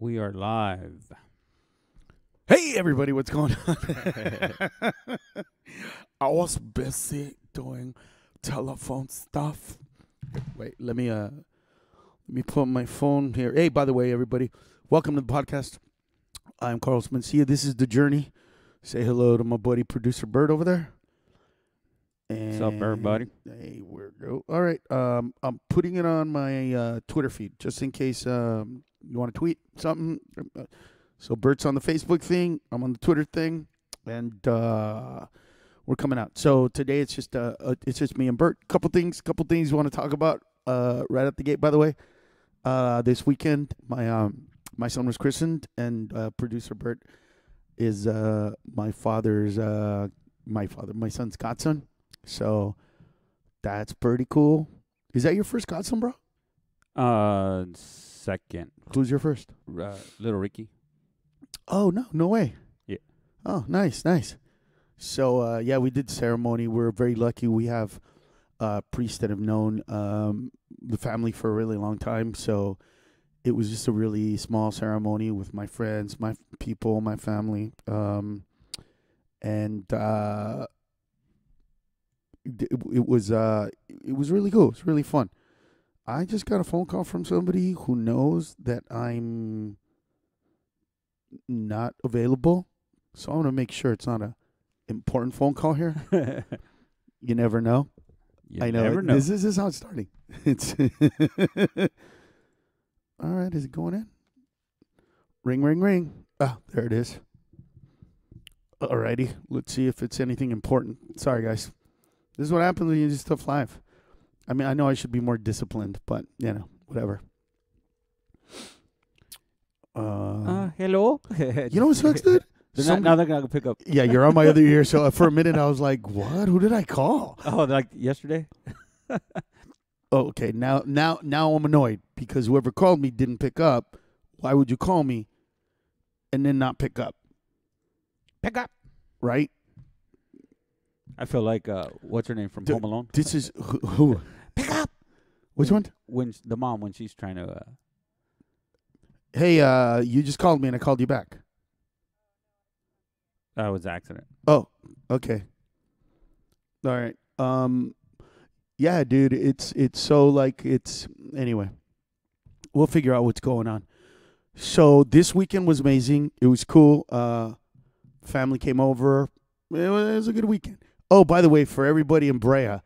We are live. Hey, everybody, what's going on? I was busy doing telephone stuff. Wait, let me put my phone here. Hey, by the way, everybody, welcome to the podcast. I'm Carlos Mencia. This is The Journey. Say hello to my buddy, producer Bert over there. What's up, everybody? Hey, we go. All right, I'm putting it on my Twitter feed just in case you want to tweet something. So Bert's on the Facebook thing, I'm on the Twitter thing, and we're coming out. So today it's just me and Bert. Couple things we want to talk about right at the gate. By the way, this weekend my son was christened, and producer Bert is my son's godson. So that's pretty cool. Is that your first godson, bro? Second. Who's your first? Little Ricky. Oh, no way. Yeah. Oh, nice. So, yeah, we did ceremony. We're very lucky. We have priests that have known the family for a really long time. So it was just a really small ceremony with my friends, my people, my family. And it was really cool. It was really fun. I just got a phone call from somebody who knows that I'm not available, so I want to make sure it's not a important phone call here. You never know. I know. Never know. This is how it's starting. It's all right. Is it going in? Ring, ring, ring. Ah, there it is. Alrighty. Let's see if it's anything important. Sorry, guys. This is what happens when you do stuff live. I mean, I know I should be more disciplined, but, whatever. Hello? You know what sucks, dude? Now they're going to pick up. Yeah, you're on my other ear, so for a minute I was like, what? Who did I call? Oh, like yesterday? Oh, okay, now I'm annoyed because whoever called me didn't pick up. Why would you call me and then not pick up? Pick up. Right? I feel like, what's her name from Home Alone? This is who? Pick up. Which one? When the mom, when she's trying to... Hey, you just called me and I called you back. That was an accident. Oh, okay. All right. Yeah, dude, it's so like anyway. We'll figure out what's going on. So this weekend was amazing. It was cool. Family came over. It was a good weekend. Oh, by the way, for everybody in Brea,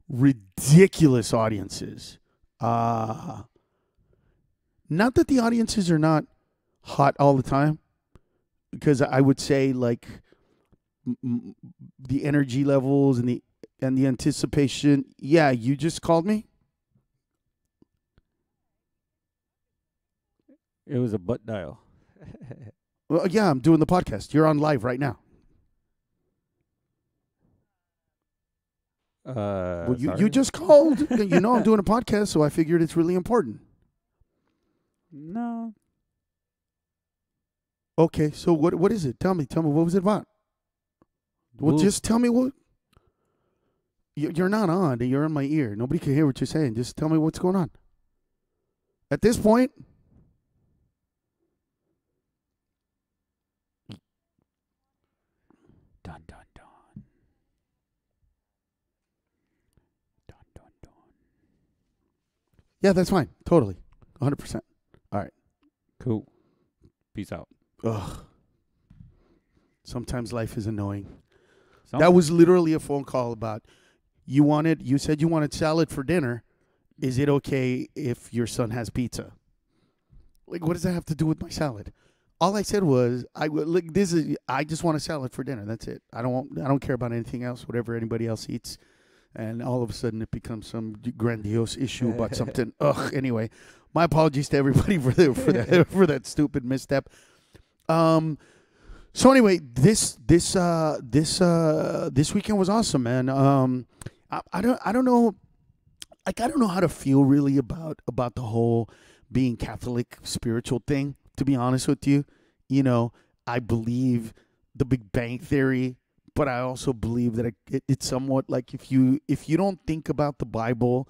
ridiculous audiences. Not that the audiences are not hot all the time, because I would say like the energy levels and the anticipation. Yeah, you just called me. It was a butt dial. Well, yeah, I'm doing the podcast. You're on live right now. Well, you just called. You know I'm doing a podcast, so I figured it's really important. No. Okay, so what is it? Tell me, what was it about? Well, just tell me what. You're not on. You're in my ear. Nobody can hear what you're saying. Just tell me what's going on. At this point. Dun, dun, dun. Dun, dun, dun. Yeah, that's fine. Totally. 100%. All right. Cool. Peace out. Ugh. Sometimes life is annoying. That was literally a phone call about you said you wanted salad for dinner. Is it okay if your son has pizza? Like, what does that have to do with my salad? All I said was, I just want a salad for dinner. That's it. I don't care about anything else, whatever anybody else eats. And all of a sudden it becomes some grandiose issue about something. Ugh. Anyway, my apologies to everybody for that stupid misstep. So anyway, this weekend was awesome, man. I don't know, like, I don't know how to feel really about the whole being Catholic spiritual thing. To be honest with you, I believe the Big Bang Theory, but I also believe that it's somewhat like if you don't think about the Bible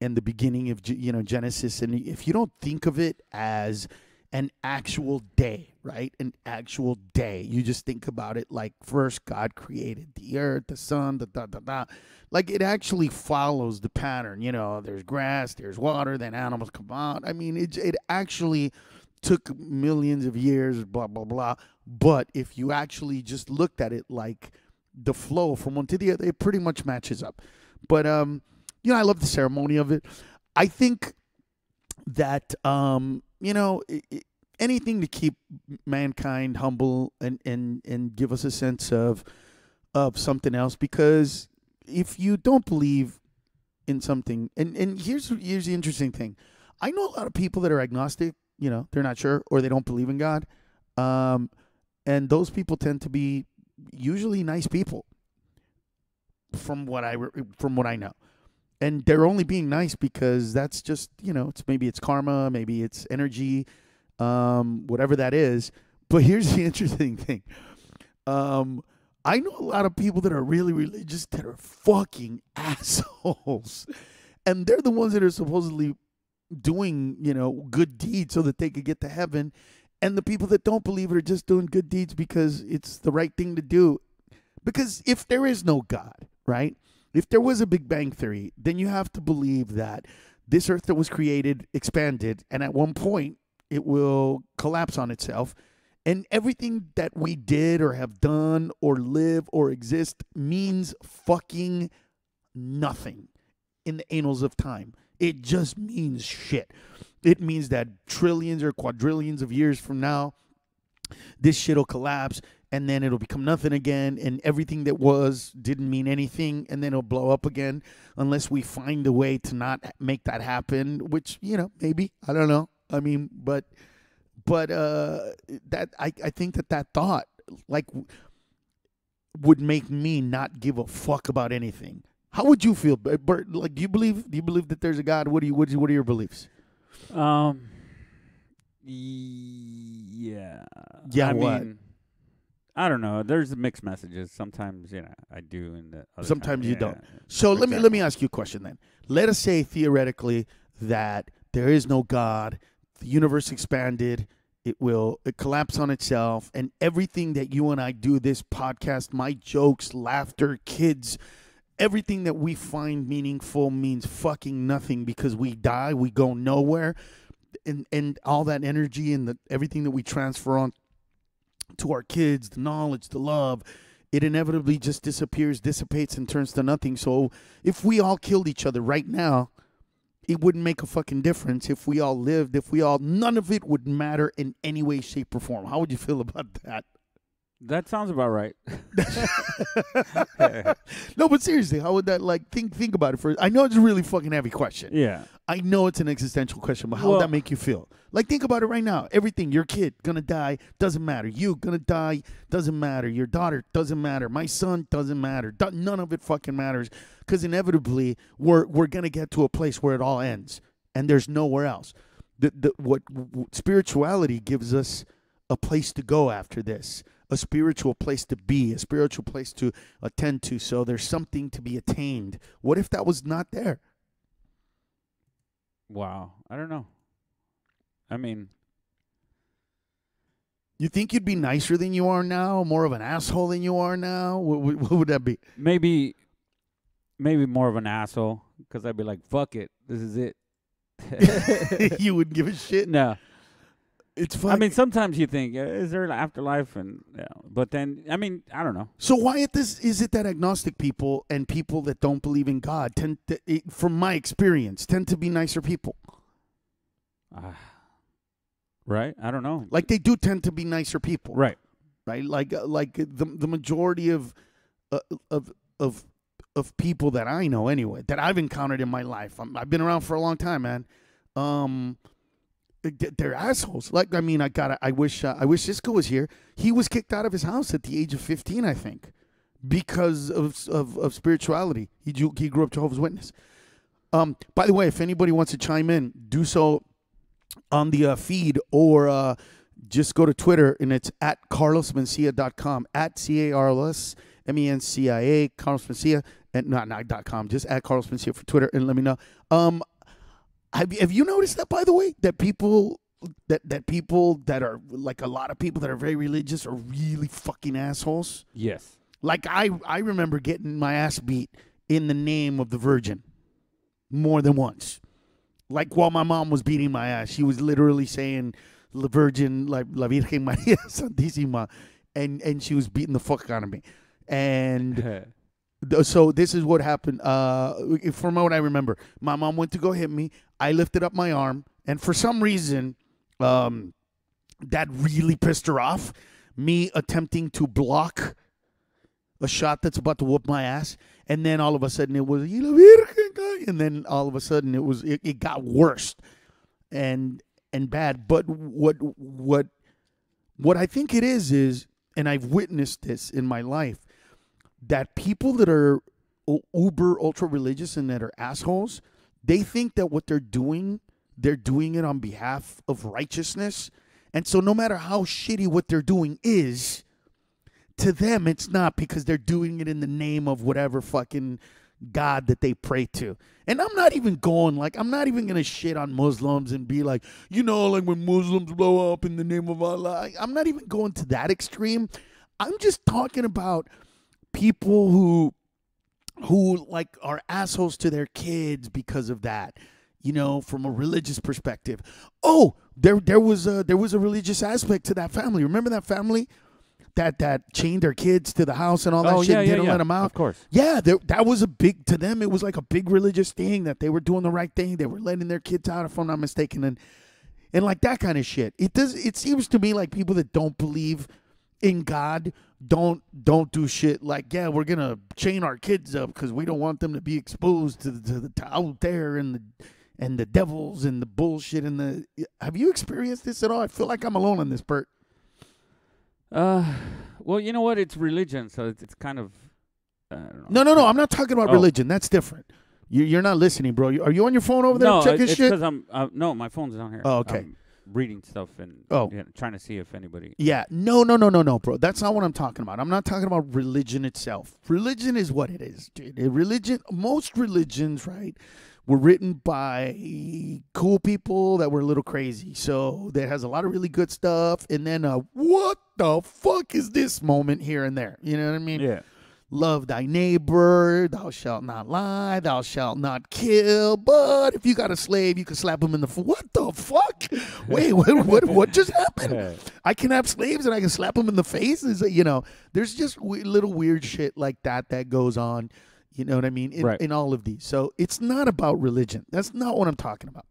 and the beginning of Genesis, and if you don't think of it as an actual day, right? An actual day. You just think about it like first God created the earth, the sun, like it actually follows the pattern. You know, there's grass, there's water, then animals come out. I mean, it actually took millions of years, blah, blah, blah. But if you actually just looked at it like the flow from one to the other, it pretty much matches up. But, you know, I love the ceremony of it. I think that, you know, anything to keep mankind humble and give us a sense of something else, because if you don't believe in something, and here's the interesting thing. I know a lot of people that are agnostic, you know, they're not sure or they don't believe in God. And those people tend to be usually nice people from what I know. And they're only being nice because that's just, you know, maybe it's karma, maybe it's energy, whatever that is. But here's the interesting thing. I know a lot of people that are really religious that are fucking assholes. And they're the ones that are supposedly doing, you know, good deeds so that they could get to heaven. And the people that don't believe it are just doing good deeds because it's the right thing to do. Because if there is no God, right? If there was a Big Bang Theory, then you have to believe that this earth that was created expanded, and at one point it will collapse on itself. And everything that we did or have done or live or exist means fucking nothing in the annals of time. It just means shit. It means that trillions or quadrillions of years from now, this shit will collapse, and then it'll become nothing again, and everything that was didn't mean anything, and then it'll blow up again unless we find a way to not make that happen, which, you know, maybe. I don't know. I mean, but that I think that thought, like, would make me not give a fuck about anything. How would you feel, Bert? Like, do you believe that there's a God? What are your beliefs? Yeah. Yeah, I what? mean, I don't know. There's mixed messages. Sometimes, you know, I do, and the other Sometimes time, you yeah. don't. So For let me ask you a question then. Let us say theoretically that there is no God, the universe expanded, it collapse on itself, and everything that you and I do, this podcast, my jokes, laughter, kids, everything that we find meaningful means fucking nothing because we die, we go nowhere, and all that energy and everything that we transfer on to our kids, the knowledge, the love, it inevitably just disappears, dissipates, and turns to nothing. So if we all killed each other right now, it wouldn't make a fucking difference. If we all lived, none of it would matter in any way, shape, or form. How would you feel about that? That sounds about right. No, but seriously, how would that, like, think about it first? I know it's a really fucking heavy question. Yeah. I know it's an existential question, but how would that make you feel? Like, think about it right now. Everything, your kid, gonna die, doesn't matter. You, gonna die, doesn't matter. Your daughter, doesn't matter. My son, doesn't matter. None of it fucking matters, because inevitably, we're gonna get to a place where it all ends, and there's nowhere else. What spirituality gives us a place to go after this, a spiritual place to be, a spiritual place to attend to, so there's something to be attained. What if that was not there? Wow. I don't know. I mean, you think you'd be nicer than you are now, more of an asshole than you are now? What would that be? maybe more of an asshole, because I'd be like, fuck it. This is it. You wouldn't give a shit? No. It's fun. I mean, sometimes you think, is there an afterlife? And but then, I mean, I don't know. So why is it that agnostic people and people that don't believe in God tend to, from my experience, tend to be nicer people? Right? I don't know. Like, they do tend to be nicer people. Right. Right? Like the majority of people that I know anyway, that I've encountered in my life. I've been around for a long time, man. They're assholes. Like, I mean, I wish Cisco was here. He was kicked out of his house at the age of 15, I think, because of spirituality. He grew up Jehovah's Witness. By the way, if anybody wants to chime in, do so on the feed, or just go to Twitter, and it's at carlosmencia.com, at CarlosMencia, Carlos Mencia, and not .com, just at Carlos Mencia for Twitter, and let me know. Have you noticed that, by the way, that people that people that are like a lot of people that are very religious are really fucking assholes? Yes. Like I remember getting my ass beat in the name of the Virgin more than once. Like while my mom was beating my ass, she was literally saying La Virgin, like La Virgen María Santísima, and she was beating the fuck out of me. And so this is what happened. From what I remember, my mom went to go hit me. I lifted up my arm, and for some reason, that really pissed her off. Me attempting to block a shot that's about to whoop my ass, and then all of a sudden it was and then all of a sudden it got worse and bad. But what I think it is, and I've witnessed this in my life, that people that are uber ultra religious and that are assholes, they think that what they're doing it on behalf of righteousness, and so no matter how shitty what they're doing is, to them, it's not, because they're doing it in the name of whatever fucking God that they pray to. And I'm not even going to shit on Muslims and be like, like when Muslims blow up in the name of Allah. I'm not even going to that extreme. I'm just talking about people who like are assholes to their kids because of that, from a religious perspective. Oh, there was a religious aspect to that family. Remember that family that chained their kids to the house and all that shit, didn't let them out? Of course. Yeah, that was to them, it was like a big religious thing, that they were doing the right thing. They were letting their kids out, if I'm not mistaken, and like that kind of shit. It seems to me like people that don't believe in God don't do shit like, yeah, we're gonna chain our kids up because we don't want them to be exposed to the out there and the devils and the bullshit and the. Have you experienced this at all? I feel like I'm alone on this, Bert. Well, you know what? It's religion, so it's kind of. I don't know. No. I'm not talking about religion. That's different. You're not listening, bro. Are you on your phone over there checking shit? No, it's because no, my phone's down here. Oh, okay. I'm reading stuff and trying to see if anybody. Yeah, no, bro. That's not what I'm talking about. I'm not talking about religion itself. Religion is what it is, dude. Most religions, right, were written by cool people that were a little crazy. So that has a lot of really good stuff, and then what the fuck is this moment here and there? You know what I mean? Yeah. Love thy neighbor, thou shalt not lie, thou shalt not kill. But if you got a slave, you can slap him in the what the fuck? Wait, what just happened? I can have slaves and I can slap them in the face? There's just little weird shit like that goes on. You know what I mean? In all of these. So it's not about religion. That's not what I'm talking about.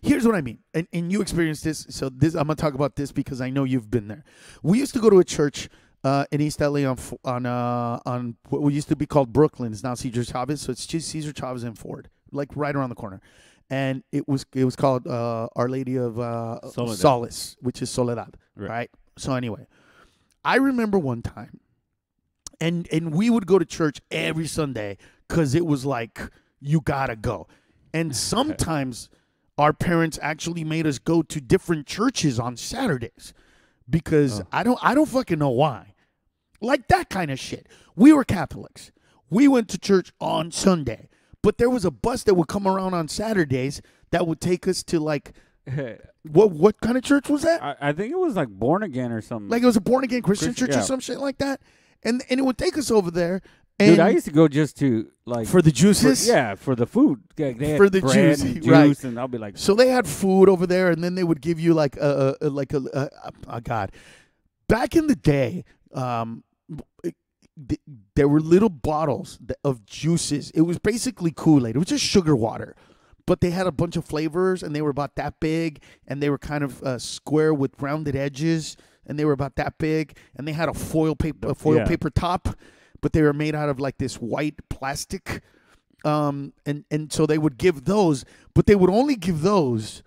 Here's what I mean. And you experienced this. So I'm going to talk about this because I know you've been there. We used to go to a church in East LA on what used to be called Brooklyn. It's now Cesar Chavez. So it's just Cesar Chavez and Ford, like right around the corner. And it was called Our Lady of Solace, which is Soledad. Right? So anyway, I remember one time. And we would go to church every Sunday because it was like, you gotta go. And sometimes our parents actually made us go to different churches on Saturdays because I don't fucking know why. Like that kind of shit. We were Catholics. We went to church on Sunday, but there was a bus that would come around on Saturdays that would take us to like. What kind of church was that? I think it was like Born Again or something. Like it was a Born Again Christian church or some shit like that. And it would take us over there. And dude, I used to go just to like for the juices. For the food. They had for the bread juice, and right? Juice, and I'll be like. So they had food over there, and then they would give you like a God. Back in the day, there were little bottles of juices. It was basically Kool-Aid. It was just sugar water. But they had a bunch of flavors, and they were about that big, and they were kind of square with rounded edges. And they were about that big, and they had a foil paper top, but they were made out of like this white plastic, and so they would give those, but they would only give those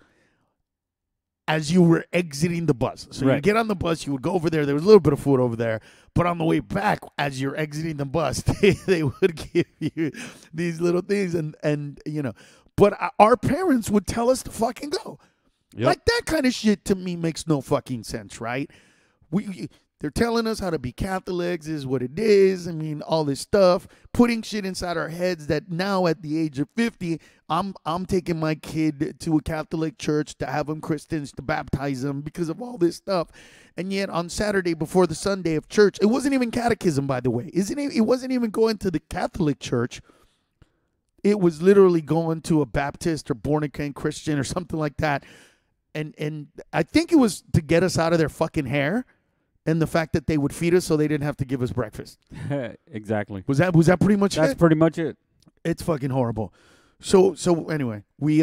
as you were exiting the bus. So you get on the bus, you would go over there. There was a little bit of food over there, but on the way back, as you're exiting the bus, they would give you these little things, and But our parents would tell us to fucking go. Yep. Like that kind of shit to me makes no fucking sense, right? They're telling us how to be Catholics is what it is. I mean, all this stuff, putting shit inside our heads that now at the age of 50, I'm taking my kid to a Catholic church to have them Christians, to baptize them because of all this stuff. And yet on Saturday before the Sunday of church, it wasn't even catechism, by the way. It wasn't even going to the Catholic church. It was literally going to a Baptist or born again Christian or something like that. And I think it was to get us out of their fucking hair. And the fact that they would feed us so they didn't have to give us breakfast. Exactly. Was that pretty much it? That's pretty much it. It's fucking horrible. So anyway, we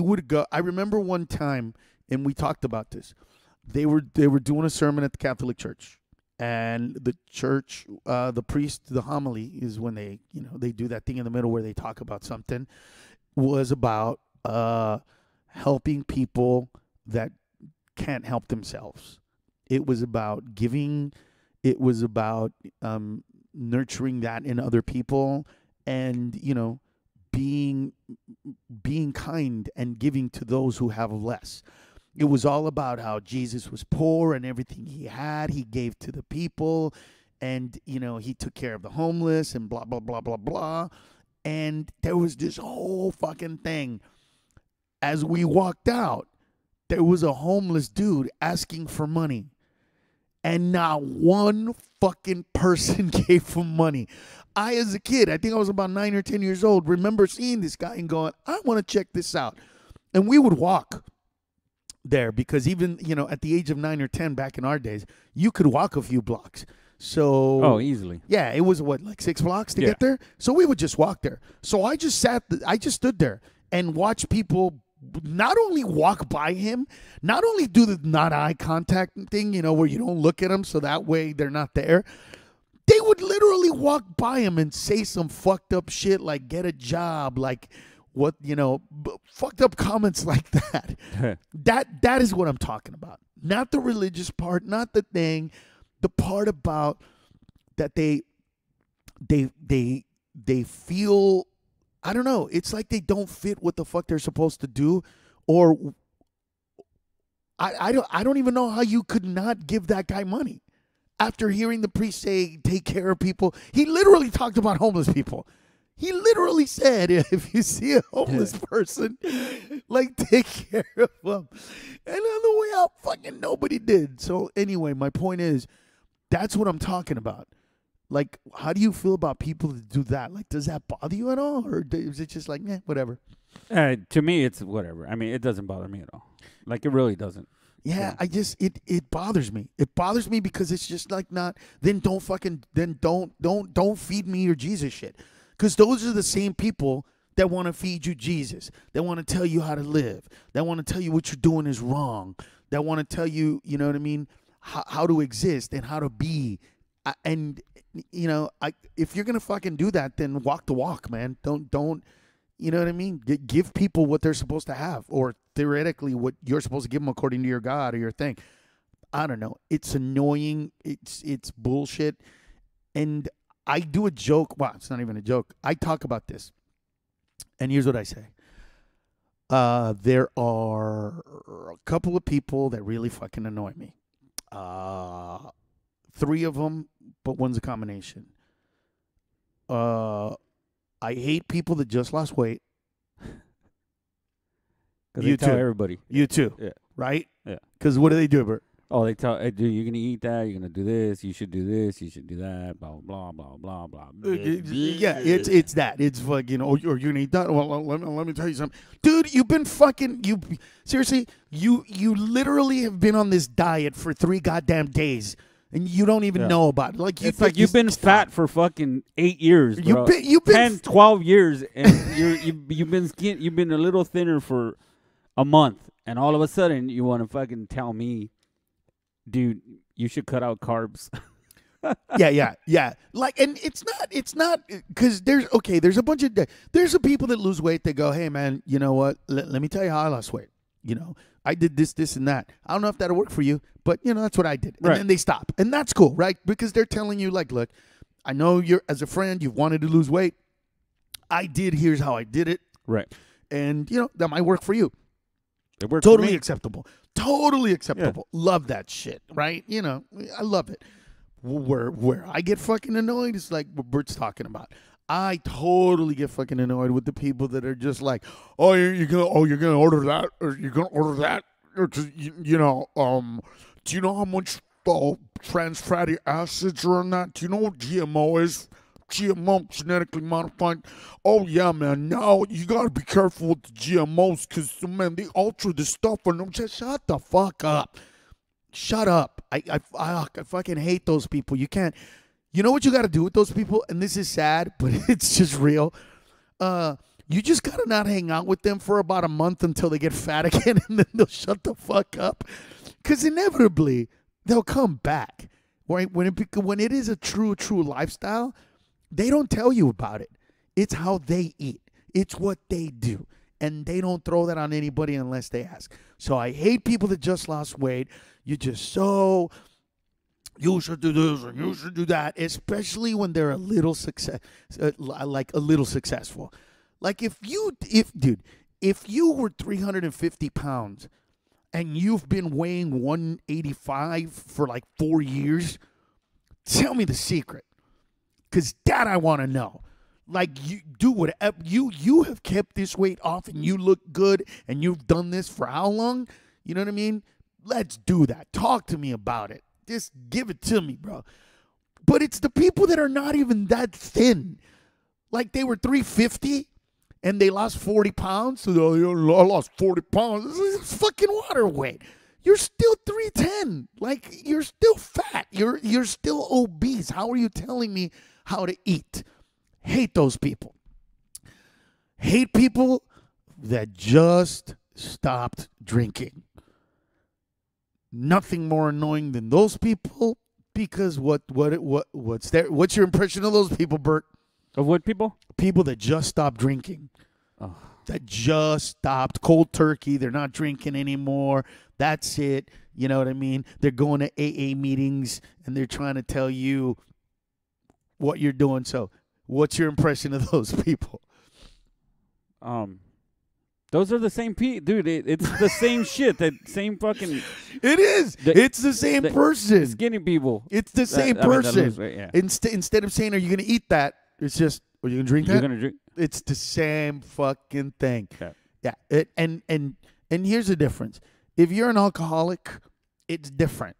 would go. I remember one time, and we talked about this. They were doing a sermon at the Catholic Church, and the church, the priest, the homily is when they do that thing in the middle where they talk about something. Was about helping people that can't help themselves. It was about giving. It was about nurturing that in other people, and being kind and giving to those who have less. It was all about how Jesus was poor and everything he had, he gave to the people, and he took care of the homeless and blah blah blah blah blah. And there was this whole fucking thing. As we walked out, there was a homeless dude asking for money. And not one fucking person gave him money. I, as a kid, I think I was about 9 or 10 years old, remember seeing this guy and going, I want to check this out. And we would walk there because even, at the age of 9 or 10 back in our days, you could walk a few blocks. So easily. Yeah, it was like 6 blocks to get there. So we would just walk there. So I just stood there and watched people not only walk by him, not only do the not eye contact thing, where you don't look at them so that way they're not there. They would literally walk by him and say some fucked up shit like get a job, like what, fucked up comments like that. That is what I'm talking about. Not the religious part, not the thing, the part about that they feel, I don't know. It's like they don't fit what the fuck they're supposed to do, or I don't even know how you could not give that guy money after hearing the priest say take care of people. He literally talked about homeless people. He literally said if you see a homeless person, like take care of them. And on the way out, fucking nobody did. So anyway, my point is, that's what I'm talking about. Like, how do you feel about people that do that? Like, does that bother you at all? Or is it just like, whatever? To me, it's whatever. I mean, it doesn't bother me at all. Like, it really doesn't. Yeah, it bothers me. It bothers me because it's just like then don't feed me your Jesus shit. Because those are the same people that want to feed you Jesus. That want to tell you how to live. That want to tell you what you're doing is wrong. That want to tell you, you know what I mean, how to exist and how to be. And if you're gonna fucking do that, then walk the walk, man. Don't, you know what I mean? Give people what they're supposed to have, or theoretically what you're supposed to give them according to your God or your thing. I don't know. It's annoying. It's bullshit. And I do a joke. Well, it's not even a joke. I talk about this, and here's what I say. There are a couple of people that really fucking annoy me. 3 of them, but one's a combination. I hate people that just lost weight. You tell everybody. You too. Yeah. Right? Yeah. Because what do they do, Bert? Oh, they tell, hey, dude, you're going to eat that, you're going to do this, you should do this, you should do that, blah, blah, blah, blah, blah. Yeah, it's that. It's like, or you're going to eat that. Well, let me tell you something. Dude, you've been seriously, you literally have been on this diet for 3 goddamn days. And you don't even know about it. Like it's like you've been fat for fucking 8 years, bro. You've been 10, 12 years, and you've been a little thinner for a month, and all of a sudden you want to fucking tell me, dude, you should cut out carbs. Yeah. Like, and it's not because there's a bunch of there's some people that lose weight. They go, hey man, you know what? Let me tell you how I lost weight. I did this, and that. I don't know if that'll work for you, but, that's what I did. And then they stop. And that's cool, right? Because they're telling you, like, look, I know you're, as a friend, you've wanted to lose weight. I did. Here's how I did it. Right. And, that might work for you. It worked for Totally me. acceptable. Totally acceptable. Love that shit, right? You know, I love it. Where I get fucking annoyed is like what Bert's talking about. I totally get fucking annoyed with the people that are just like, oh, you're gonna order that, or you're gonna order that, or do you know how much trans fatty acids are in that? Do you know what GMO is? GMO, genetically modified. Oh yeah, man. Now you gotta be careful with the GMOs, cause man, they alter the stuff and them. Just shut the fuck up. Shut up. I fucking hate those people. You can't. You know what you got to do with those people? And this is sad, but it's just real. You just got to not hang out with them for about a month until they get fat again, and then they'll shut the fuck up. Because inevitably, they'll come back. Right? When it is a true lifestyle, they don't tell you about it. It's how they eat. It's what they do. And they don't throw that on anybody unless they ask. So I hate people that just lost weight. You should do this and you should do that, especially when they're a little successful. Like if you were 350 pounds and you've been weighing 185 for like 4 years, tell me the secret. Because that I want to know. Like, you do whatever. You have kept this weight off and you look good and you've done this for how long? You know what I mean? Let's do that. Talk to me about it. Just give it to me, bro. But it's the people that are not even that thin. Like, they were 350 and they lost 40 pounds. So, I lost 40 pounds. This is fucking water weight. You're still 310. Like, you're still fat. You're still obese. How are you telling me how to eat? Hate those people. Hate people that just stopped drinking. Nothing more annoying than those people, because what's your impression of those people, Bert? Of what people? People that just stopped drinking. Oh. That just stopped cold turkey. They're not drinking anymore. That's it. You know what I mean? They're going to AA meetings and they're trying to tell you what you're doing. So what's your impression of those people? Those are the same dude. It's the same shit. That same fucking. It is. It's the same person. Skinny people. It's the same person. Yeah. Instead of saying, "Are you gonna eat that?" It's just, "Are you gonna drink that?" You're gonna drink. It's the same fucking thing. Yeah. Yeah. And here's the difference. If you're an alcoholic, it's different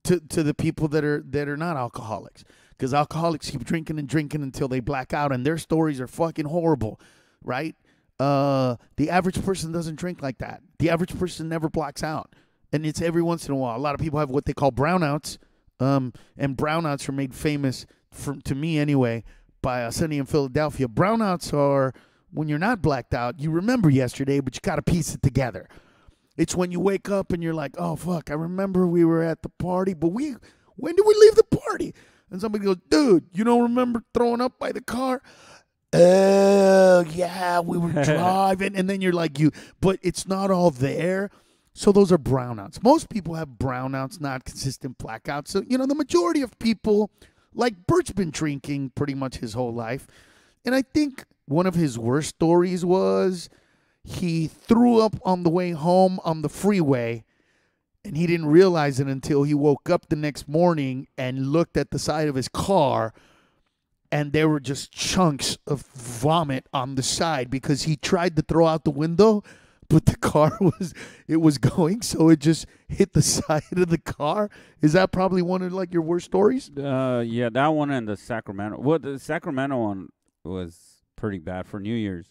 to the people that are not alcoholics. Because alcoholics keep drinking and drinking until they black out, and their stories are fucking horrible, right? The average person doesn't drink like that. The average person never blacks out, and it's every once in a while. A lot of people have what they call brownouts, and brownouts are made famous, to me anyway, by Sunny in Philadelphia. Brownouts are when you're not blacked out. You remember yesterday, but you got to piece it together. It's when you wake up and you're like, oh, fuck, I remember we were at the party, but when did we leave the party? And somebody goes, dude, you don't remember throwing up by the car? Oh, yeah, we were driving. And then you're like, but it's not all there. So those are brownouts. Most people have brownouts, not consistent blackouts. So, the majority of people, like Bert's been drinking pretty much his whole life. And I think one of his worst stories was he threw up on the way home on the freeway. And he didn't realize it until he woke up the next morning and looked at the side of his car, and there were just chunks of vomit on the side because he tried to throw out the window, but the car was going, so it just hit the side of the car. Is that probably one of your worst stories? Yeah, that one and the Sacramento. Well, the Sacramento one was pretty bad for New Year's.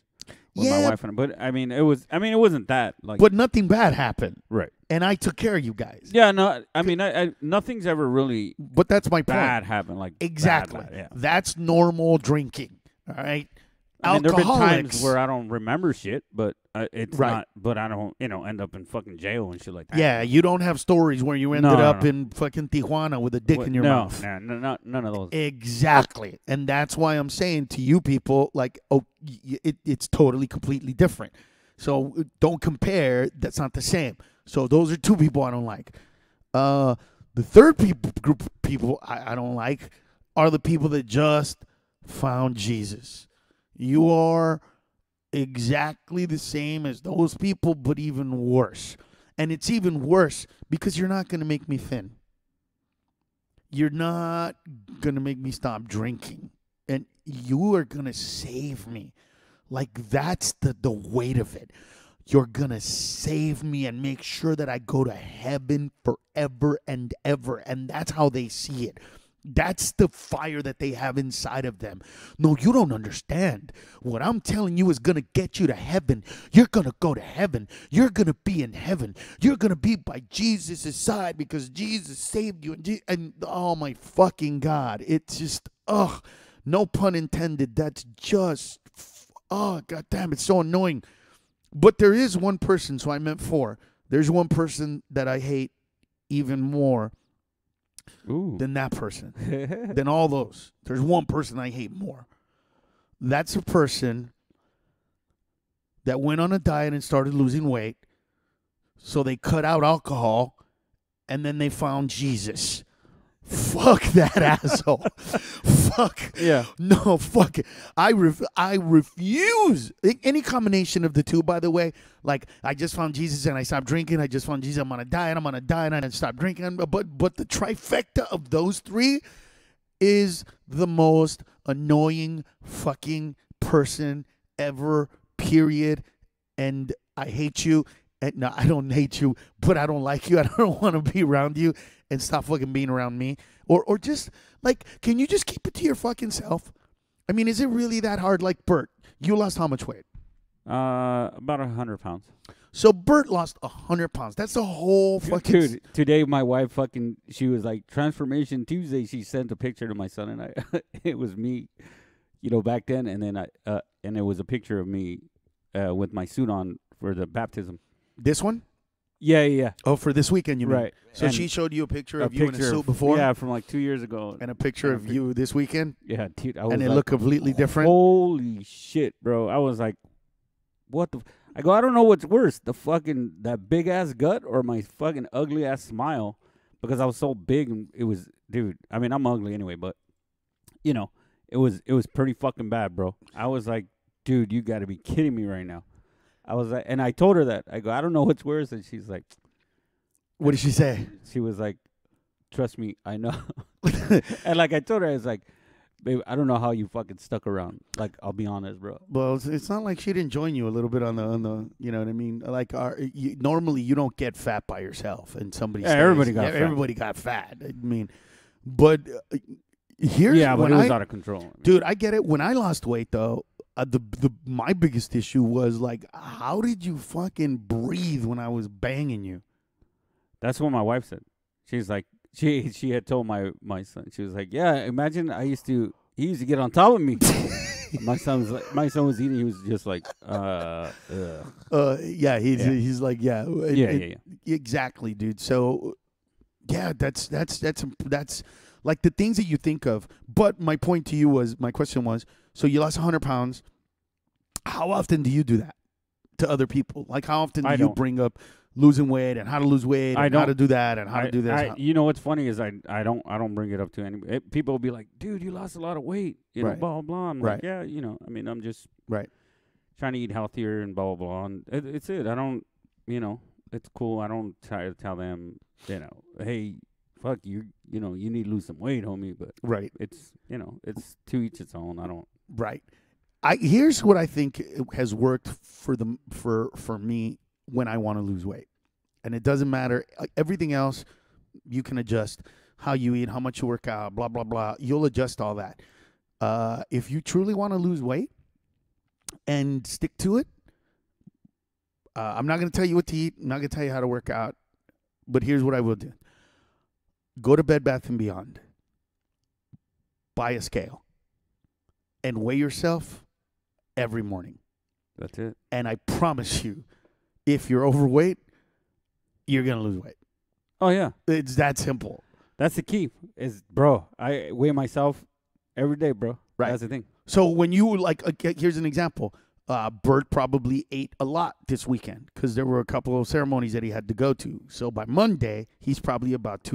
With my wife but it wasn't that but nothing bad happened, right? And I took care of you guys. Yeah, no, I nothing's ever really. But that's my point. Bad happened, like exactly. Bad, yeah. That's normal drinking. All right. There have been times where I don't remember shit, but it's right. not. But I don't, end up in fucking jail and shit like that. Yeah, you don't have stories where you ended up in fucking Tijuana with a dick in your mouth. No, none of those. Exactly, and that's why I'm saying to you people, it's totally, completely different. So don't compare. That's not the same. So those are two people I don't like. The third group of people I don't like are the people that just found Jesus. You are exactly the same as those people, but even worse. And it's even worse because you're not going to make me thin. You're not going to make me stop drinking. And you are going to save me. Like, that's the weight of it. You're going to save me and make sure that I go to heaven forever and ever. And that's how they see it. That's the fire that they have inside of them. No, you don't understand. What I'm telling you is going to get you to heaven. You're going to go to heaven. You're going to be in heaven. You're going to be by Jesus' side because Jesus saved you. And oh, my fucking God. It's just, no pun intended. That's just, God damn, it's so annoying. But there is one person, so I meant 4. There's one person that I hate even more than that person, than all those. There's one person I hate more. That's a person that went on a diet and started losing weight, so they cut out alcohol, and then they found Jesus. Fuck that asshole. Fuck. Yeah. No, fuck it. I refuse. Any combination of the two, by the way. Like, I just found Jesus and I stopped drinking. I just found Jesus. I'm on a diet and I stopped drinking. But the trifecta of those 3 is the most annoying fucking person ever, period. And I hate you. And no, I don't hate you, but I don't like you. I don't want to be around you. And stop fucking being around me. Or just, like, can you just keep it to your fucking self? I mean, is it really that hard? Like, Bert, you lost how much weight? About 100 pounds. So Bert lost 100 pounds. That's the whole fucking... Dude, today my wife she was like, Transformation Tuesday, she sent a picture to my son and I. It was me, back then. And then and it was a picture of me with my suit on for the baptism. This one? Yeah. Oh, for this weekend, you mean? Right. So and she showed you a picture of you in a suit before? Yeah, from like 2 years ago. And a picture of you this weekend? Yeah, dude. I was and it like, looked completely different? Holy shit, bro. I was like, what the... I go, I don't know what's worse, that big-ass gut or my fucking ugly-ass smile, because I was so big and it was... Dude, I mean, I'm ugly anyway, but, it was pretty fucking bad, bro. I was like, dude, you got to be kidding me right now. I was like, and I told her that. I go, I don't know what's worse. And she's like, what did she say? She was like, trust me, I know. And like I told her, I was like, babe, I don't know how you fucking stuck around. Like, I'll be honest, bro. Well, it's not like she didn't join you a little bit on the you know what I mean? Like, normally you don't get fat by yourself, and somebody. Yeah, everybody got fat. Everybody got fat. I mean, but here's but it was out of control, dude. I get it. When I lost weight, though. My biggest issue was like, how did you fucking breathe when I was banging you? That's what my wife said. She's like, she had told my son. She was like, yeah, imagine he used to get on top of me. my son was eating. He was just like, yeah. He's like, yeah, yeah. Exactly, dude. So, yeah, that's like the things that you think of. But my question was, so you lost 100 pounds. How often do you do that to other people? Like, how often do you bring up losing weight and how to lose weight and how to do that and how to do this? You know what's funny is I don't bring it up to anybody. People will be like, dude, you lost a lot of weight. Blah, blah, blah. I'm like, yeah, I mean, I'm just trying to eat healthier and blah, blah, blah. And it's it. I don't, it's cool. I don't try to tell them, hey, fuck you, you need to lose some weight, homie. But it's, it's to each its own. I don't. Right. Here's what I think has worked for me when I want to lose weight. And it doesn't matter. Everything else, you can adjust how you eat, how much you work out, blah, blah, blah. You'll adjust all that. If you truly want to lose weight and stick to it, I'm not going to tell you what to eat. I'm not going to tell you how to work out. But here's what I will do. Go to Bed Bath & Beyond. Buy a scale. And weigh yourself every morning. That's it. And I promise you, if you're overweight, you're going to lose weight. Oh, yeah. It's that simple. That's the key. Bro, I weigh myself every day, bro. Right. That's the thing. So when you, here's an example. Bert probably ate a lot this weekend because there were a couple of ceremonies that he had to go to. So by Monday, he's probably about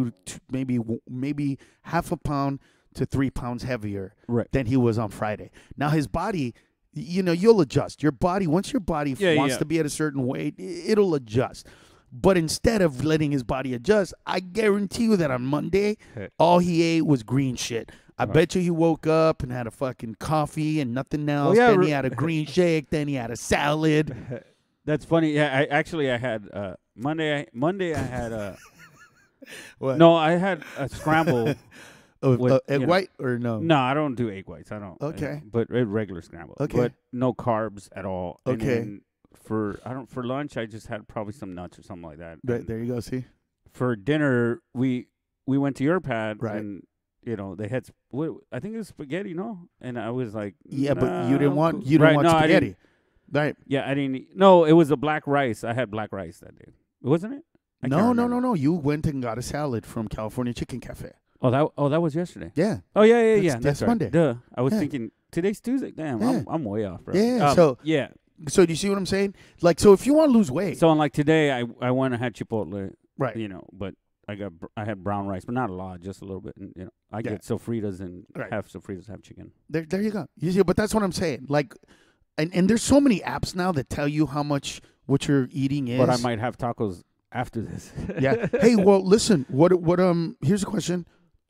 maybe half a pound to 3 pounds heavier than he was on Friday. Now his body you'll adjust. Your body, once your body wants to be at a certain weight, it'll adjust. But instead of letting his body adjust, I guarantee you that on Monday, all he ate was green shit. I bet you he woke up and had a fucking coffee and nothing else. Then he had a green shake. Then he had a salad. That's funny. Yeah, I had Monday. I had What? No, I had a scramble. With, egg white or no? No, I don't do egg whites. I don't. Okay. But a regular scramble. Okay. But no carbs at all. Okay. And for lunch, I just had probably some nuts or something like that. Right, there you go. See. For dinner, we went to your pad. Right. And they had I think it was spaghetti, no? And I was like, yeah, but you didn't want spaghetti. Right. Yeah, I didn't. No, it was a black rice. I had black rice that day. Wasn't it? No. You went and got a salad from California Chicken Cafe. Oh, that was yesterday. Yeah. Oh, yeah. That's right. Monday. Duh. I was thinking today's Tuesday. Damn, I'm way off, bro. Yeah. So do you see what I'm saying? Like, so if you want to lose weight. So like today, I went and had Chipotle. Right. But I had brown rice, but not a lot, just a little bit. And I get sofritas and half sofritas, half chicken. There you go. You see, but that's what I'm saying. Like, and there's so many apps now that tell you how much what you're eating is. But I might have tacos after this. Yeah. Hey, well, listen. What? Here's a question.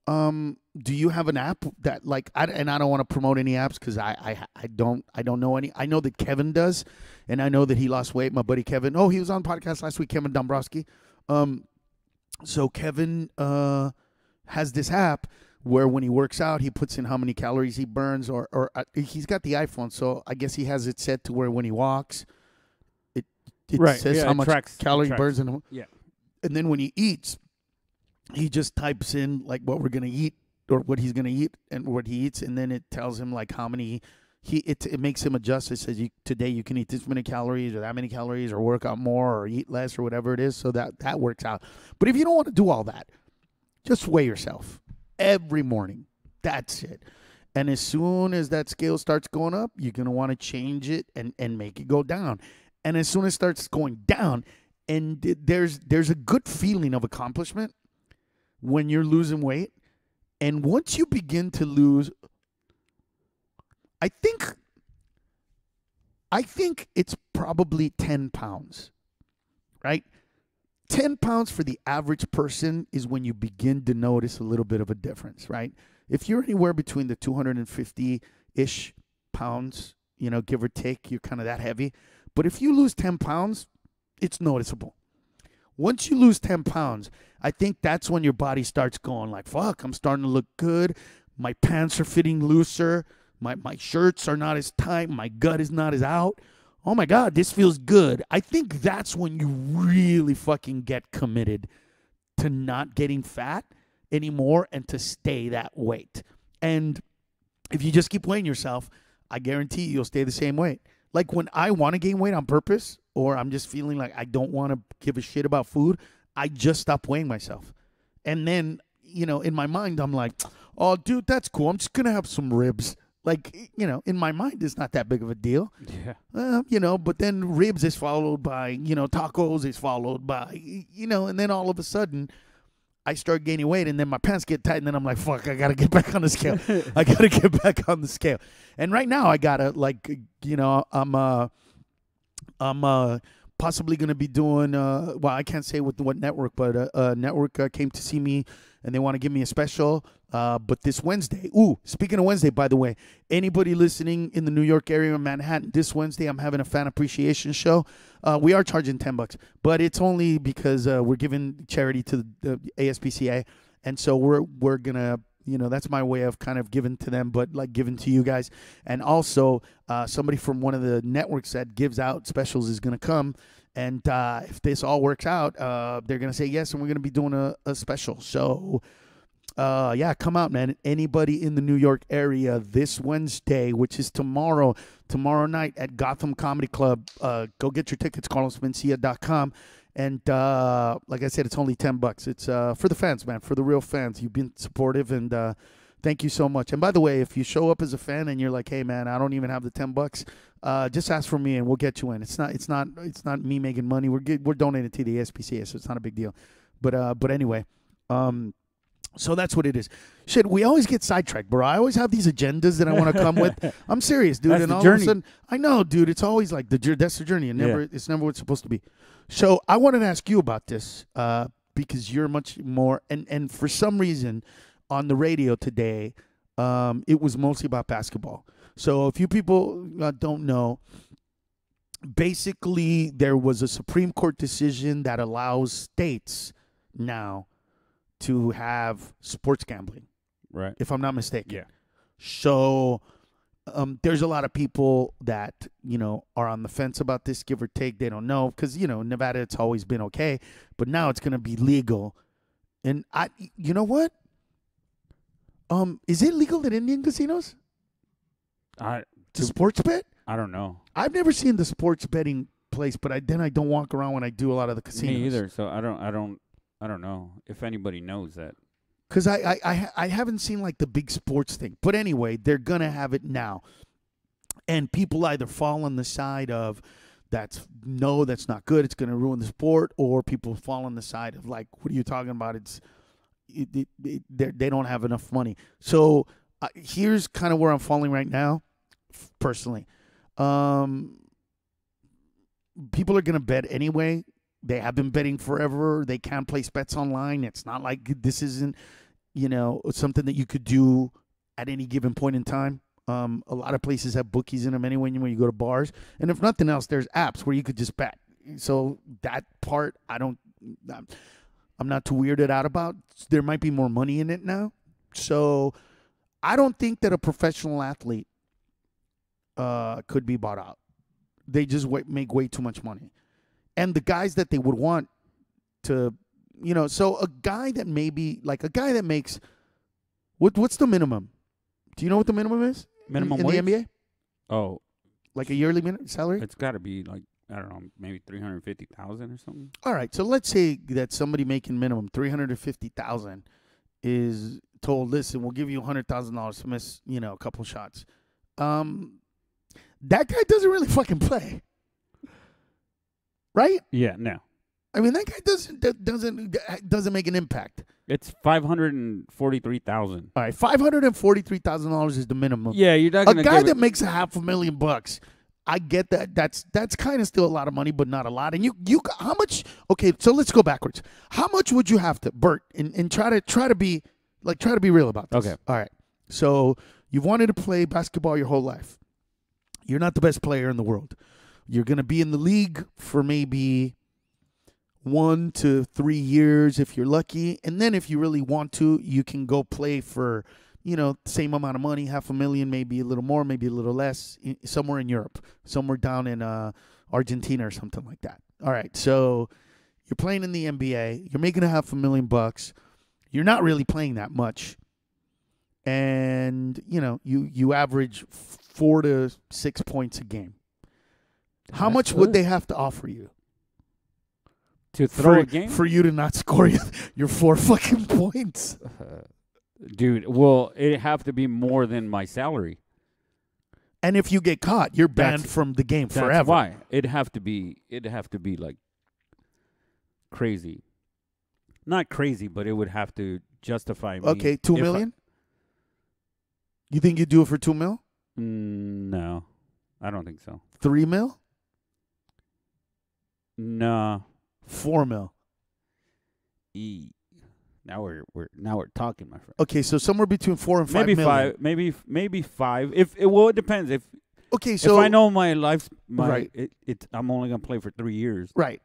Do you have an app that I don't want to promote any apps because I don't know any. I know that Kevin does, and I know that he lost weight. My buddy Kevin. Oh, he was on podcast last week. Kevin Dombrowski. So Kevin has this app where when he works out, he puts in how many calories he burns, or he's got the iPhone, so I guess he has it set to where when he walks, it says how much calories he burns. And then when he eats, he just types in like what we're gonna eat or what he's gonna eat and what he eats, and then it tells him like how many it makes him adjust. It says today you can eat this many calories or that many calories or work out more or eat less or whatever it is. So that works out. But if you don't want to do all that, just weigh yourself every morning. That's it. And as soon as that scale starts going up, you're gonna want to change it and make it go down. And as soon as it starts going down, and there's a good feeling of accomplishment when you're losing weight. And once you begin to lose, I think it's probably 10 pounds, right? 10 pounds for the average person is when you begin to notice a little bit of a difference, right? If you're anywhere between the 250-ish pounds, give or take, you're kind of that heavy. But if you lose 10 pounds, it's noticeable. Once you lose 10 pounds, I think that's when your body starts going like, fuck, I'm starting to look good. My pants are fitting looser. My shirts are not as tight. My gut is not as out. Oh, my God, this feels good. I think that's when you really fucking get committed to not getting fat anymore and to stay that weight. And if you just keep weighing yourself, I guarantee you'll stay the same weight. Like when I want to gain weight on purpose or I'm just feeling like I don't want to give a shit about food, I just stop weighing myself. And then, in my mind, I'm like, oh, dude, that's cool. I'm just going to have some ribs. Like, in my mind, it's not that big of a deal. Yeah. But then ribs is followed by, tacos is followed by, and then all of a sudden I start gaining weight and then my pants get tight and then I'm like, fuck, I got to get back on the scale. I got to get back on the scale. And right now I got to I'm possibly going to be doing, I can't say with what network, but a network came to see me and they want to give me a special. But this Wednesday, speaking of Wednesday, by the way, anybody listening in the New York area, Manhattan, this Wednesday, I'm having a fan appreciation show. We are charging $10, but it's only because we're giving charity to the ASPCA. And so we're going to, that's my way of kind of giving to them, but like giving to you guys. And also somebody from one of the networks that gives out specials is going to come. And if this all works out, they're going to say yes, and we're going to be doing a special. So, come out, man. Anybody in the New York area this Wednesday, which is tomorrow night at Gotham Comedy Club, go get your tickets, carlosmencia.com. And like I said, it's only $10. It's for the fans, man, for the real fans. You've been supportive, and thank you so much. And by the way, if you show up as a fan and you're like, hey, man, I don't even have the $10, just ask for me and we'll get you in. It's not me making money. We're donating to the SPCA, so it's not a big deal. But anyway, So that's what it is. Shit, we always get sidetracked, bro. I always have these agendas that I want to come with. I'm serious, dude. That's and the all journey. of a sudden, I know, dude. It's always like that's the journey. It's never what it's supposed to be. So I wanted to ask you about this because you're much more, and for some reason, on the radio today, it was mostly about basketball. So if you people don't know, basically there was a Supreme Court decision that allows states now to have sports gambling, Right. if I'm not mistaken. Yeah. So there's a lot of people that, are on the fence about this, give or take. They don't know because, Nevada, it's always been okay. But now it's going to be legal. And you know what? Is it legal at Indian casinos to sports bet? I don't know. I've never seen the sports betting place, but I don't walk around when I do a lot of the casinos. Me either. So I don't know if anybody knows that. Because I haven't seen like the big sports thing. But anyway, they're going to have it now. And people either fall on the side of that's not good, it's going to ruin the sport, or people fall on the side of like, what are you talking about? They don't have enough money. So here's kind of where I'm falling right now, personally. People are going to bet anyway. They have been betting forever. They can't place bets online. It's not like this isn't, something that you could do at any given point in time. A lot of places have bookies in them anyway when you go to bars. And if nothing else, there's apps where you could just bet. So that part, I'm not too weirded out about. There might be more money in it now. So I don't think that a professional athlete could be bought out. They just make way too much money. And the guys that they would want to, so a guy that makes, what's the minimum? Do you know what the minimum is? Minimum in wage? the NBA? Oh, like a yearly salary? it's got to be like, I don't know, maybe 350,000 or something. All right, so let's say that somebody making minimum 350,000 is told, listen, we'll give you $100,000 to miss, a couple shots. That guy doesn't really fucking play, right? Yeah, no. I mean, that guy doesn't make an impact. It's 543,000. All right, $543,000 is the minimum. Yeah, you're not A gonna guy give that makes $500,000, I get that. That's kind of still a lot of money, but not a lot. And you how much? Okay, so let's go backwards. How much would you have to, Bert, and try to be real about this? Okay. All right. So you've wanted to play basketball your whole life. You're not the best player in the world. You're gonna be in the league for maybe 1 to 3 years if you're lucky, and then if you really want to, you can go play for same amount of money, $500,000, maybe a little more, maybe a little less, somewhere in Europe, somewhere down in Argentina or something like that. All right, so you're playing in the NBA, you're making $500,000, you're not really playing that much, and you average 4 to 6 points a game. How That's much good. would they have to offer you to throw a game? for you to not score your 4 fucking points? Dude, well, it'd have to be more than my salary. And if you get caught, you're banned from the game forever. That's why. It'd have to be like crazy. Not crazy, but it would have to justify me. Okay, $2 million? You think you'd do it for $2 million? No. I don't think so. $3 million? No. $4 million. Now we're talking, my friend. Okay, so somewhere between 4 and 5 Maybe million. 5. Maybe 5. It depends. If so I know my life's Right. I'm only gonna play for 3 years. right.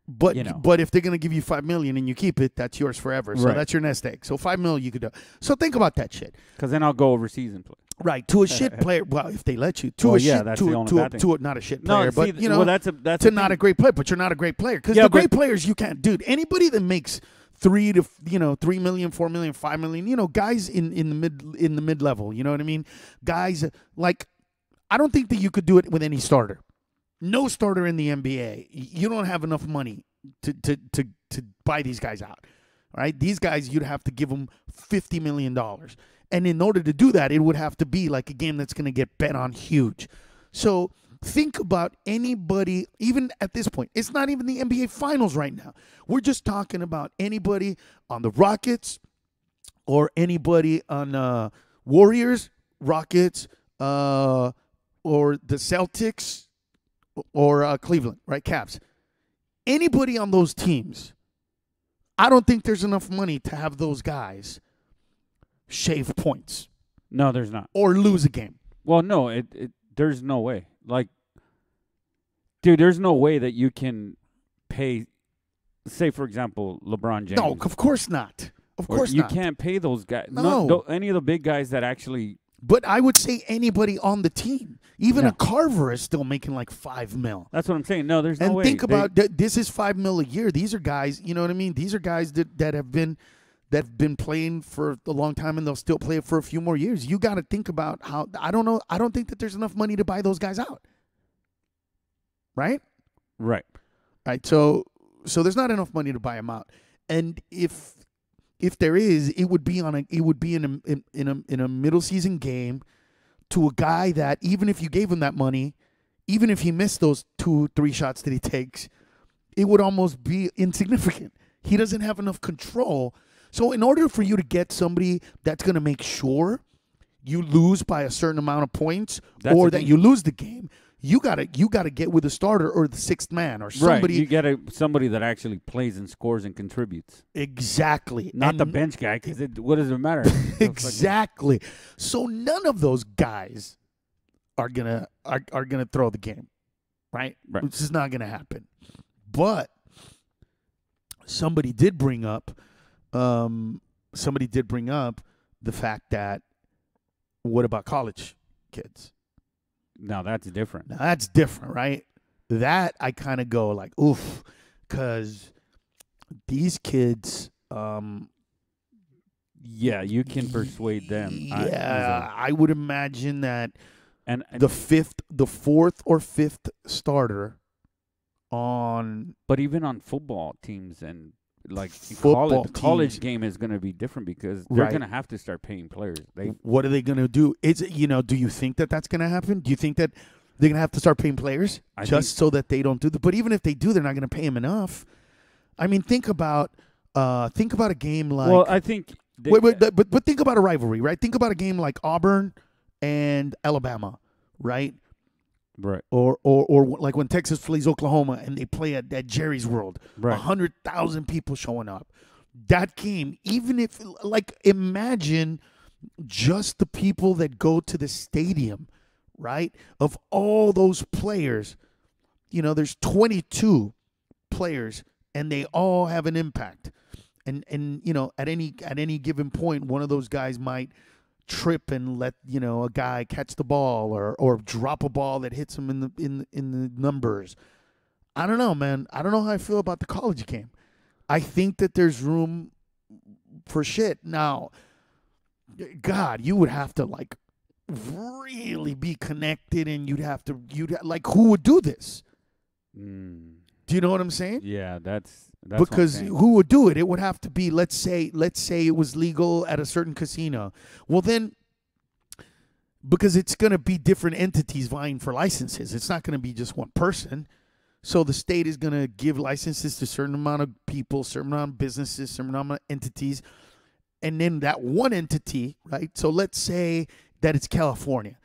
But You know. but if they're gonna give you $5 million and you keep it, that's yours forever. So Right. that's your nest egg. So $5 million you could do. So think about that shit. Because then I'll go overseas and play. Right, to a shit player. Well, if they let you, Well, yeah, that's the only bad thing. to a not a shit player, but well, that's to not a great player. But you're not a great player because Yeah, the but- great players you can't. Dude, anybody that makes 3 to 3 million, 4 million, 5 million, guys in the mid level. You know what I mean? Guys like, I don't think that you could do it with any starter. No starter in the NBA. You don't have enough money to buy these guys out. All right, these guys you'd have to give them $50 million. And in order to do that, it would have to be like a game that's going to get bet on huge. So think about anybody, even at this point. It's not even the NBA Finals right now. We're just talking about anybody on the Rockets, or anybody on Warriors, Rockets, or the Celtics, or Cleveland, right? Cavs. Anybody on those teams, I don't think there's enough money to have those guys shave points No, there's not. or lose a game. Well, no, there's no way. Like, dude, there's no way that you can pay, say, for example, LeBron James. No, of course not. Of course you not. can't pay those guys. No. Any of the big guys that actually. But I would say anybody on the team. Even Yeah. a Carver is still making like $5 million. That's what I'm saying. No, there's no And way. think about this is $5 million a year. These are guys, you know what I mean? These are guys that have been playing for a long time, and they'll still play for a few more years. You got to think about how. I don't know. I don't think that there's enough money to buy those guys out. Right? Right. Right. So there's not enough money to buy them out. And if there is, it would be in a middle season game to a guy that even if you gave him that money, even if he missed those 2-3 shots that he takes, it would almost be insignificant. He doesn't have enough control. So in order for you to get somebody that's going to make sure you lose by a certain amount of points, or that you lose the game, you gotta get with a starter or the sixth man or somebody. Right. You get somebody that actually plays and scores and contributes. Exactly. Not the bench guy, because what does it matter? Exactly. So none of those guys are gonna throw the game, right? This is not gonna happen. But somebody did bring up the fact that, what about college kids? Now that's different. Now that's different, right? That I kind of go like, oof, because these kids. Yeah, you can persuade them. Yeah, I would imagine that, and the fourth or fifth starter on. But even on football teams and like college game is going to be different, because they're going to have to start paying players. What are they going to do? Do you think that that's going to happen? Do you think that they're going to have to start paying players so that they don't do that? But even if they do, they're not going to pay them enough. I mean, think about a game like. Well, I think. But think about a rivalry, right? Think about a game like Auburn and Alabama, right? Right. Or like when Texas plays Oklahoma and they play at Jerry's World, 100,000 people showing up. That game, even if, like, imagine just the people that go to the stadium, right? Of all those players, there's 22 players and they all have an impact. And at any given point, one of those guys might trip and let a guy catch the ball or drop a ball that hits him in the numbers. I don't know, man. I don't know how I feel about the college game. I think that there's room for shit. Now, God, you would have to like really be connected, and you'd like, who would do this? Do you know what I'm saying? Yeah, that's because who would do it? It would have to be, let's say it was legal at a certain casino. Well, then, because it's going to be different entities vying for licenses. It's not going to be just one person. So the state is going to give licenses to a certain amount of people, certain amount of businesses, certain amount of entities. And then that one entity, right? So let's say that it's California.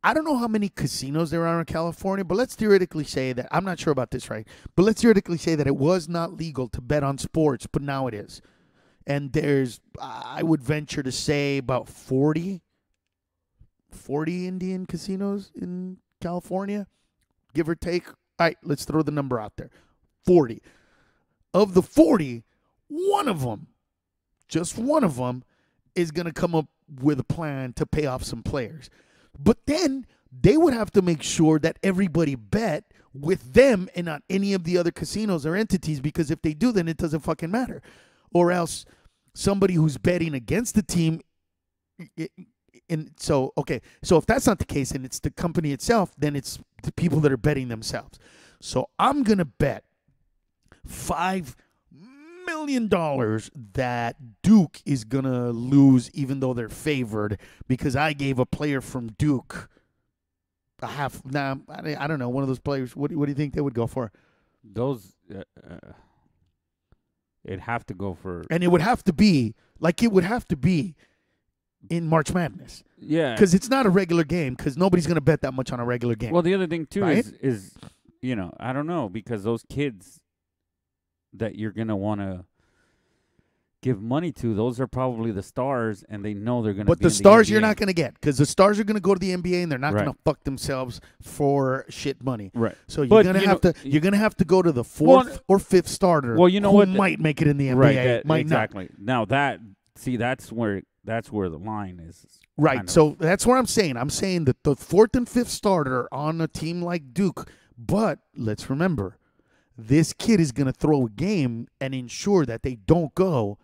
I don't know how many casinos there are in California, but let's theoretically say that, I'm not sure about this, right? But let's theoretically say that it was not legal to bet on sports, but now it is. And there's, I would venture to say, about 40 Indian casinos in California, give or take. All right, let's throw the number out there. 40. Of the 40, one of them, just one of them, is going to come up with a plan to pay off some players. But then they would have to make sure that everybody bet with them and not any of the other casinos or entities, because if they do, then it doesn't fucking matter. Or else somebody who's betting against the team. So if that's not the case and it's the company itself, then it's the people that are betting themselves. So I'm going to bet $5 million that Duke is going to lose, even though they're favored, because I gave a player from Duke a half. Now, I don't know, one of those players. What do you think they would go for? Those It'd have to go for. And it would have to be in March Madness. Yeah. Because it's not a regular game, because nobody's going to bet that much on a regular game. Well, the other thing, too, right? is, I don't know, because those kids that you're going to want to give money to, those are probably the stars, and they know they're going to be But the stars you're not going to get, because the stars are going to go to the NBA, and they're not going to fuck themselves for shit money. Right. So you're going to have to go to the fourth or fifth starter. Well, you know what? Might make it in the NBA, right, might exactly. not. Now that's where the line is. Right. So that's what I'm saying. I'm saying that the fourth and fifth starter on a team like Duke, but let's remember, this kid is going to throw a game and ensure that they don't go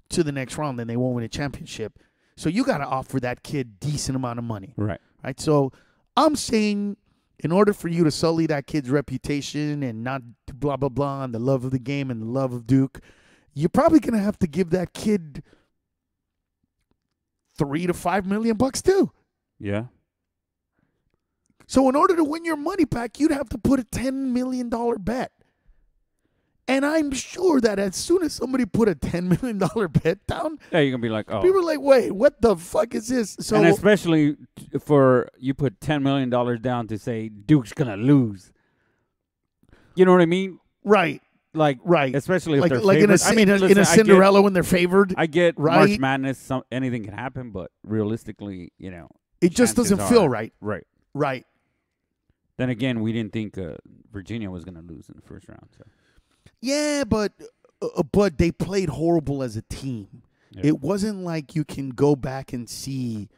to the next round, then they won't win a championship. So you got to offer that kid decent amount of money. Right. Right. So I'm saying, in order for you to sully that kid's reputation and not blah, blah, blah, and the love of the game and the love of Duke, you're probably going to have to give that kid $3 to $5 million too. Yeah. So in order to win your money back, you'd have to put a $10 million bet. And I'm sure that as soon as somebody put a $10 million bet down, yeah, you're going to be like, oh. People are like, wait, what the fuck is this? So, and especially for you put $10 million down to say Duke's going to lose. You know what I mean? Right. Right. Especially if they're like favored. in a Cinderella when they're favored. I get right? March Madness, anything can happen, but realistically, it just doesn't feel right. Right. Right. Then again, we didn't think Virginia was going to lose in the first round. So. Yeah, but they played horrible as a team. Yeah. It wasn't like you can go back and see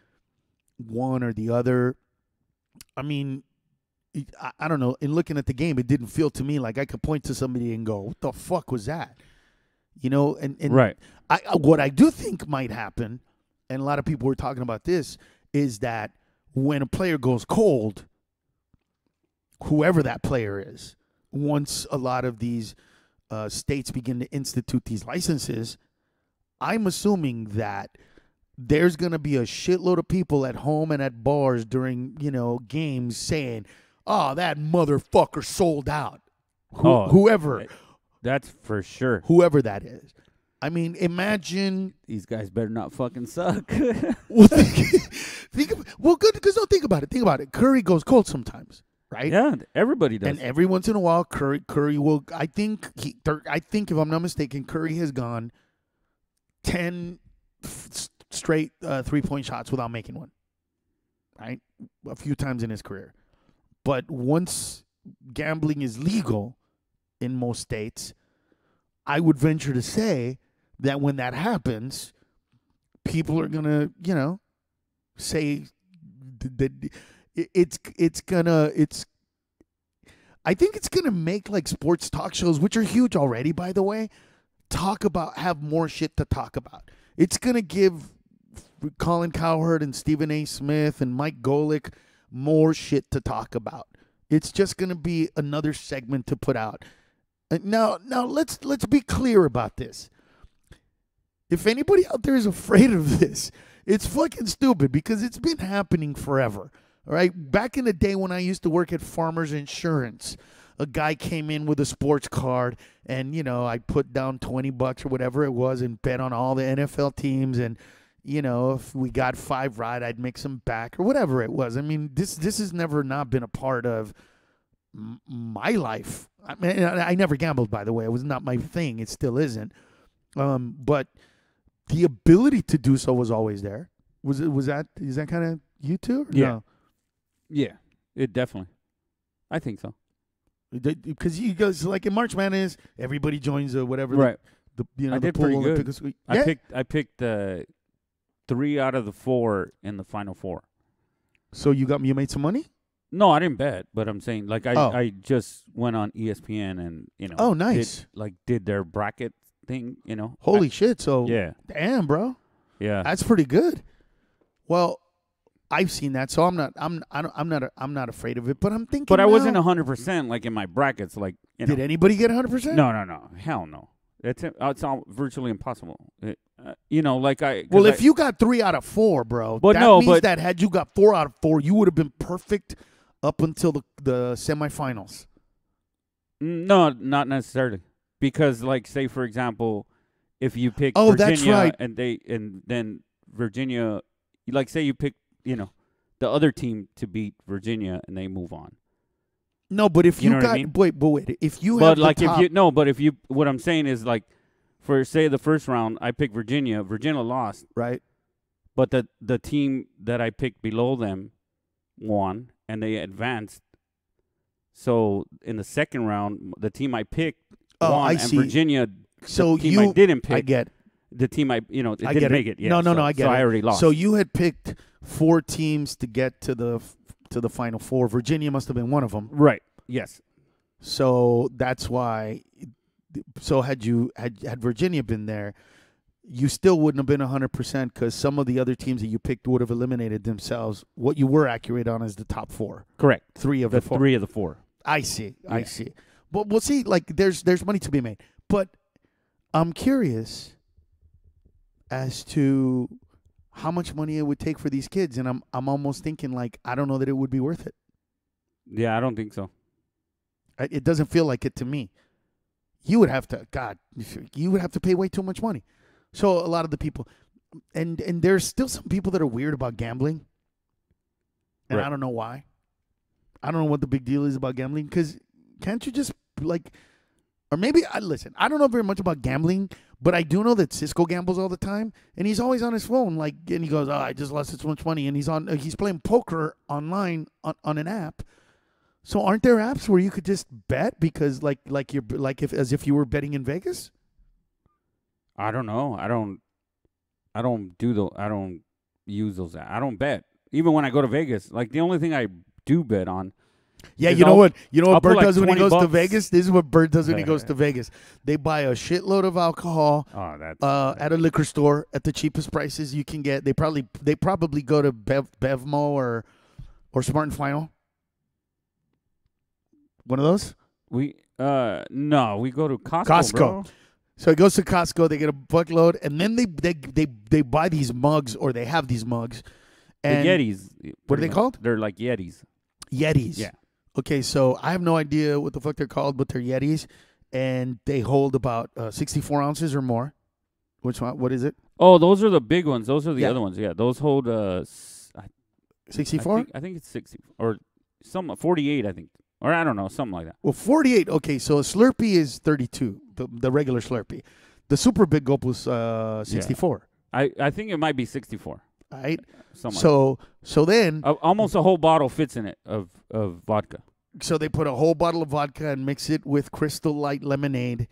one or the other. I mean, I don't know. In looking at the game, it didn't feel to me like I could point to somebody and go, what the fuck was that? And right. What I do think might happen, and a lot of people were talking about this, is that when a player goes cold, whoever that player is, once a lot of these states begin to institute these licenses, I'm assuming that there's going to be a shitload of people at home and at bars during, games saying, oh, that motherfucker sold out. Whoever. That's for sure. Whoever that is. I mean, imagine. These guys better not fucking suck. Well, good, because think about it. Think about it. Curry goes cold sometimes. Right? Yeah, everybody does. And every once in a while, Curry will. I think if I'm not mistaken, Curry has gone 10 straight 3-point shots without making one. Right, a few times in his career. But once gambling is legal in most states, I would venture to say that when that happens, people are gonna, say that. I think it's gonna make like sports talk shows, which are huge already, by the way, have more shit to talk about. It's gonna give Colin Cowherd and Stephen A. Smith and Mike Golick more shit to talk about. It's just gonna be another segment to put out. Now let's be clear about this. If anybody out there is afraid of this, it's fucking stupid, because it's been happening forever. All right, back in the day when I used to work at Farmers Insurance, a guy came in with a sports card, and I put down $20 or whatever it was and bet on all the NFL teams, and if we got 5 right, I'd make some back or whatever it was. I mean, this has never not been a part of my life. I mean, I never gambled, by the way. It was not my thing. It still isn't. But the ability to do so was always there. Is that kind of you too? Yeah. No? Yeah, it definitely. I think so. Because you guys, like in March Madness, everybody joins whatever. Right. I did pretty good. Yeah. I picked 3 out of the 4 in the Final Four. So you made some money? No, I didn't bet, but I'm saying like I just went on ESPN and Oh, nice. Did their bracket thing, Holy shit! So yeah, damn, bro. Yeah, that's pretty good. Well, I've seen that, so I'm not afraid of it. But I'm thinking. But I wasn't 100% like in my brackets. Like, did anybody get 100%? No, hell no. It's all virtually impossible. Well, if you got 3 out of 4, bro, but that means that had you got 4 out of 4, you would have been perfect up until the semifinals. No, not necessarily, because like say for example, if you pick Oh, Virginia that's right. and then Virginia, like say you pick, the other team to beat Virginia and they move on. No, but if You you know what I got mean? wait, if you But have like the top, but if you, what I'm saying is like, for say the first round, I picked Virginia. Virginia lost, right? but the team that I picked below them won and they advanced. So in the second round, the team I picked Oh, won, I and see. Virginia, So the team I didn't pick, I get, the team it I didn't get make it. Yeah, No, so, I get so it. I already lost. So you had picked 4 teams to get to the Final Four. Virginia must have been one of them. right? Yes. So that's why. So had Virginia been there, you still wouldn't have been 100% because some of the other teams that you picked would have eliminated themselves. What you were accurate on is the top 4. Correct. 3 of the 4. 3 of the 4. I see. I Yeah. see. But we'll see. Like there's money to be made. But I'm curious as to how much money it would take for these kids, and I'm almost thinking like I don't know that it would be worth it. Yeah, I don't think so. It doesn't feel like it to me. You would have to, God, you would have to pay way too much money. So a lot of the people, and there's still some people that are weird about gambling, and Right. I don't know why. I don't know what the big deal is about gambling, because can't you just like, or maybe listen. I don't know very much about gambling, but I do know that Cisco gambles all the time, and he's always on his phone, like, and he goes, "Oh, I just lost so much money," and he's playing poker online on an app. So aren't there apps where you could just bet because like you're like as if you were betting in Vegas? I don't know. I don't use those. I don't bet. Even when I go to Vegas, like the only thing I do bet on. Yeah, is you know what I'll Bert put like does when he 20 goes to bucks. Vegas? This is what Bert does when he goes to Vegas. They buy a shitload of alcohol Oh, that's at a liquor store at the cheapest prices you can get. They probably go to Bevmo or Smart and Final. One of those? no, we go to Costco. Costco. Bro. So he goes to Costco, they get a buckload, and then they buy these mugs, or they have these mugs. And The Yetis. What are they pretty much. called? They're like Yetis. Yetis. Yeah. Okay, so I have no idea what the fuck they're called, but they're Yetis, and they hold about 64 ounces or more. Which one? What is it? Oh, those are the big ones. Those are the Yeah. other ones. Yeah, those hold 64? I think it's 60 or some 48. I think, or I don't know, something like that. Well, 48. Okay, so a Slurpee is 32, the regular Slurpee. The super big gulp was 64. I think it might be 64. Right? Something So then almost a whole bottle fits in it of vodka. so they put a whole bottle of vodka and mix it with Crystal Light lemonade,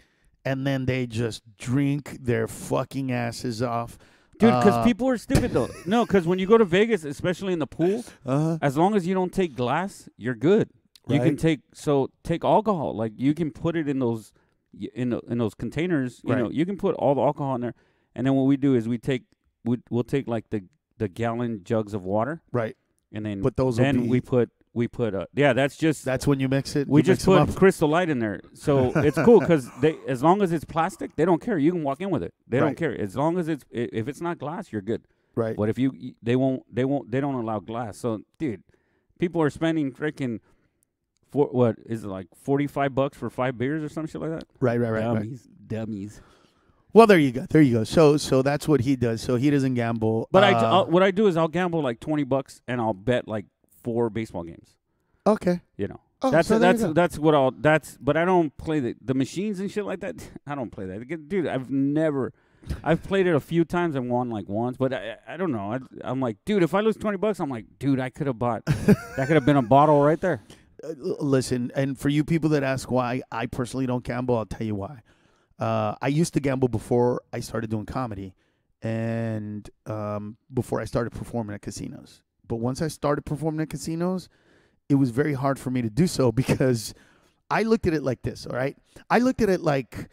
and then they just drink their fucking asses off. Dude, because people are stupid, though. No, because when you go to Vegas, especially in the pool, as long as you don't take glass, you're good. You can Right. take alcohol. Like, you can put it in those in those containers. You Right. know, you can put all the alcohol in there. And then what we do is we'll take, like, the gallon jugs of water. Right. And then But those will be- we put That's when you mix it. we you just mix 'em put up. Crystal Light in there. So it's cool because as long as it's plastic, they don't care. You can walk in with it. They Right. don't care. As long as if it's not glass, you're good. Right. But if they don't allow glass. So, dude, people are spending freaking what is it, like $45 for 5 beers or some shit like that? Right. Dummies. Well, there you go. So that's what he does. So he doesn't gamble. But what I do is I'll gamble like $20 and I'll bet like 4 baseball games. Okay. You know. Oh, That's so there you go. but I don't play the machines and shit like that. I don't play that. Dude, I've played it a few times and won like once, but I don't know. I'm like, dude, if I lose $20, I'm like, dude, I could have bought that could have been a bottle right there. Listen, and for you people that ask why I personally don't gamble, I'll tell you why. I used to gamble before I started doing comedy, and before I started performing at casinos. But once I started performing at casinos, it was very hard for me to do so because I looked at it like this, all right? I looked at it like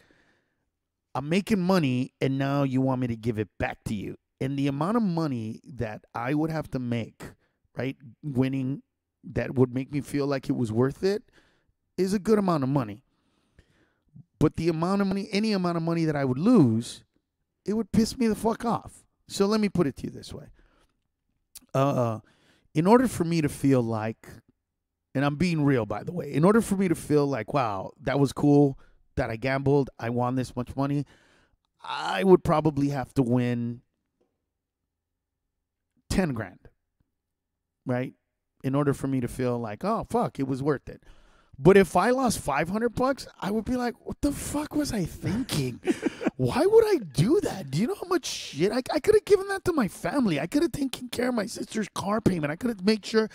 I'm making money, and now you want me to give it back to you. And the amount of money that I would have to make, right, winning, that would make me feel like it was worth it, is a good amount of money. But the amount of money, any amount of money that I would lose, it would piss me the fuck off. So let me put it to you this way. In order for me to feel like, and I'm being real, by the way, in order for me to feel like, wow, that was cool, that I gambled, I won this much money, I would probably have to win 10 grand, right? In order for me to feel like, oh, fuck, it was worth it. But if I lost $500, I would be like, what the fuck was I thinking? Why would I do that? Do you know how much shit? I could have given that to my family. I could have taken care of my sister's car payment. I could have made sure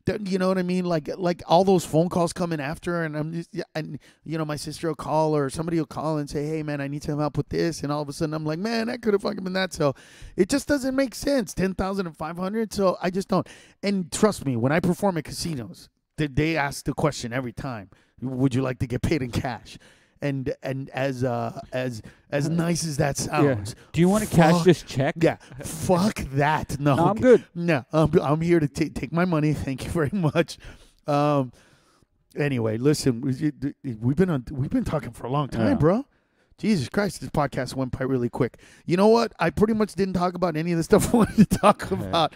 that, you know what I mean? Like all those phone calls coming after, and I'm just, and you know, my sister will call or somebody will call and say, hey, man, I need some help with this. And all of a sudden I'm like, man, that could have fucking been that. So it just doesn't make sense. 10,500. So I just don't. And trust me, when I perform at casinos, they ask the question every time, would you like to get paid in cash? And as nice as that sounds, do you want to cash this check? Yeah, fuck that. No, I'm good. No, I'm here to take my money. Thank you very much. Anyway, listen, we've been talking for a long time, bro. Jesus Christ, this podcast went by really quick. You know what? I pretty much didn't talk about any of the stuff I wanted to talk about.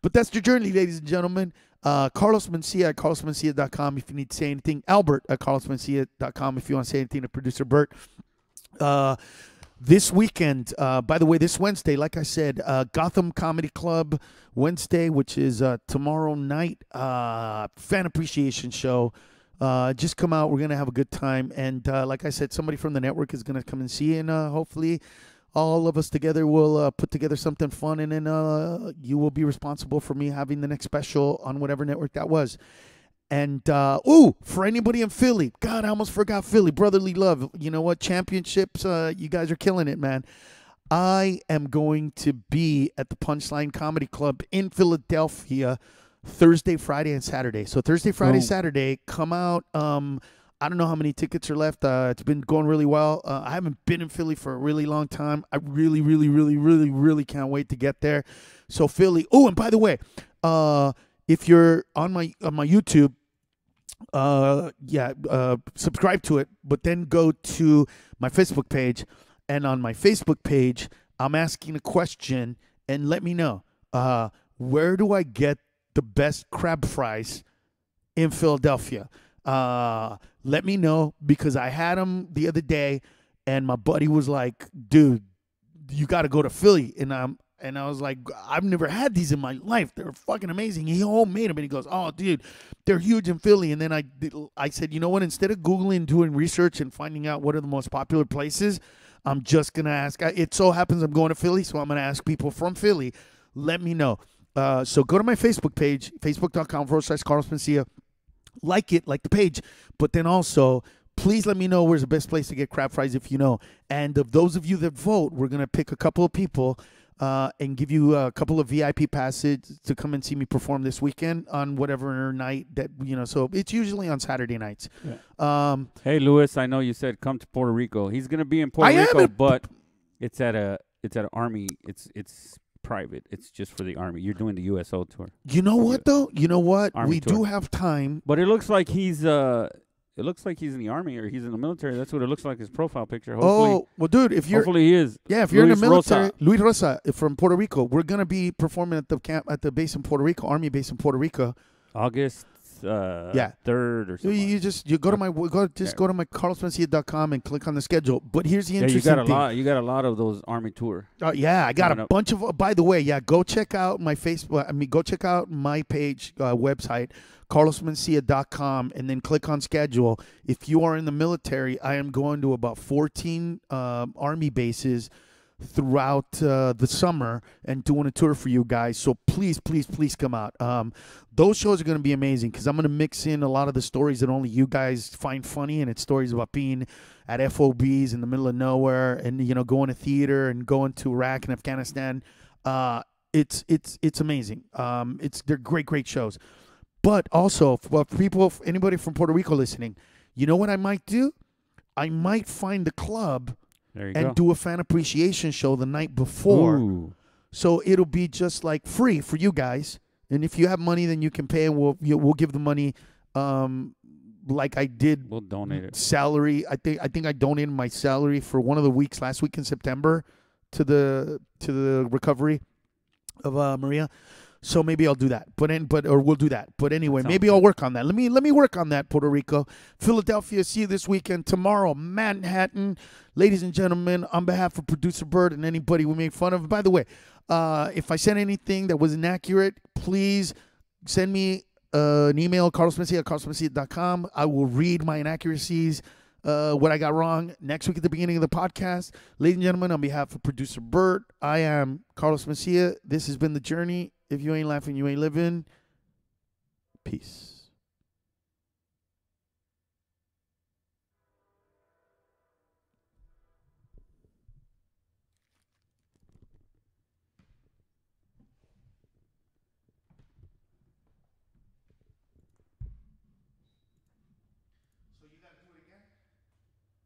But that's the journey, ladies and gentlemen. Carlos Mencia at carlosmencia.com if you need to say anything. Albert at carlosmencia.com if you want to say anything to producer Bert. This weekend, by the way, this Wednesday, like I said, Gotham Comedy Club Wednesday, which is tomorrow night, fan appreciation show. Just come out. We're going to have a good time. And like I said, somebody from the network is going to come and see, and hopefully all of us together will put together something fun, and then you will be responsible for me having the next special on whatever network that was. And, for anybody in Philly, God, I almost forgot Philly, brotherly love. You know what? Championships, you guys are killing it, man. I am going to be at the Punchline Comedy Club in Philadelphia Thursday, Friday, and Saturday. So Thursday, Friday, Saturday, come out. I don't know how many tickets are left. It's been going really well. I haven't been in Philly for a really long time. I really, really, really, really, really can't wait to get there. So Philly. Oh, and by the way, if you're on my YouTube, subscribe to it. But then go to my Facebook page, and on my Facebook page, I'm asking a question, and let me know. Where do I get the best crab fries in Philadelphia? Let me know, because I had them the other day, and my buddy was like, dude, you got to go to Philly. And I was like, I've never had these in my life. They're fucking amazing. He homemade them, and he goes, oh, dude, they're huge in Philly. And then I said, you know what? Instead of Googling, doing research, and finding out what are the most popular places, I'm just going to ask. It so happens I'm going to Philly, so I'm going to ask people from Philly. Let me know. So go to my Facebook page, facebook.com/Carlos Mencia. Like the page, but then also please let me know where's the best place to get crab fries if you know. And of those of you that vote, we're going to pick a couple of people and give you a couple of VIP passes to come and see me perform this weekend on whatever night that, you know, so it's usually on Saturday nights. Yeah. Hey, Louis, I know you said come to Puerto Rico. He's going to be in Puerto Rico, but it's at an Army. It's private. It's just for the Army. You're doing the USO tour. You know what though? You know what? Army we tour. Do have time. But it looks like he's in the Army, or he's in the military. That's what it looks like, his profile picture. Hopefully, well, dude, hopefully he is. Yeah, if you're Luis in the military, Rosa. Luis Rosa from Puerto Rico. We're gonna be performing at the camp at the base in Puerto Rico, Army base in Puerto Rico. August 3rd or something. You go to my go to my carlosmencia.com and click on the schedule. But here's the interesting thing. You got a lot of those Army tour. Yeah, I got a bunch of. By the way, go check out my Facebook. Go check out my page website, carlosmencia.com, and then click on schedule. If you are in the military, I am going to about 14 Army bases throughout the summer and doing a tour for you guys. So please, please, please come out. Those shows are going to be amazing, because I'm going to mix in a lot of the stories that only you guys find funny, and it's stories about being at FOBs in the middle of nowhere, and, you know, going to theater and going to Iraq and Afghanistan. It's amazing. They're great shows. But also, for people, anybody from Puerto Rico listening, you know what I might do? I might find the club and do a fan appreciation show the night before. Ooh. So it'll be just like free for you guys. And if you have money, then you can pay, and we'll give the money like I did. We'll donate it. Salary. I think I donated my salary for one of the weeks last week in September to the recovery of Maria. So maybe I'll do that. Or we'll do that. But anyway, Sounds maybe I'll work on that. Let me work on that, Puerto Rico. Philadelphia, see you this weekend. Tomorrow, Manhattan. Ladies and gentlemen, on behalf of producer Bird and anybody we made fun of. By the way, if I said anything that was inaccurate, please send me an email, carlosmencia@carlosmencia.com. I will read my inaccuracies, what I got wrong next week at the beginning of the podcast. Ladies and gentlemen, on behalf of producer Bert, I am Carlos Mencia. This has been The Journey. If you ain't laughing, you ain't living. Peace.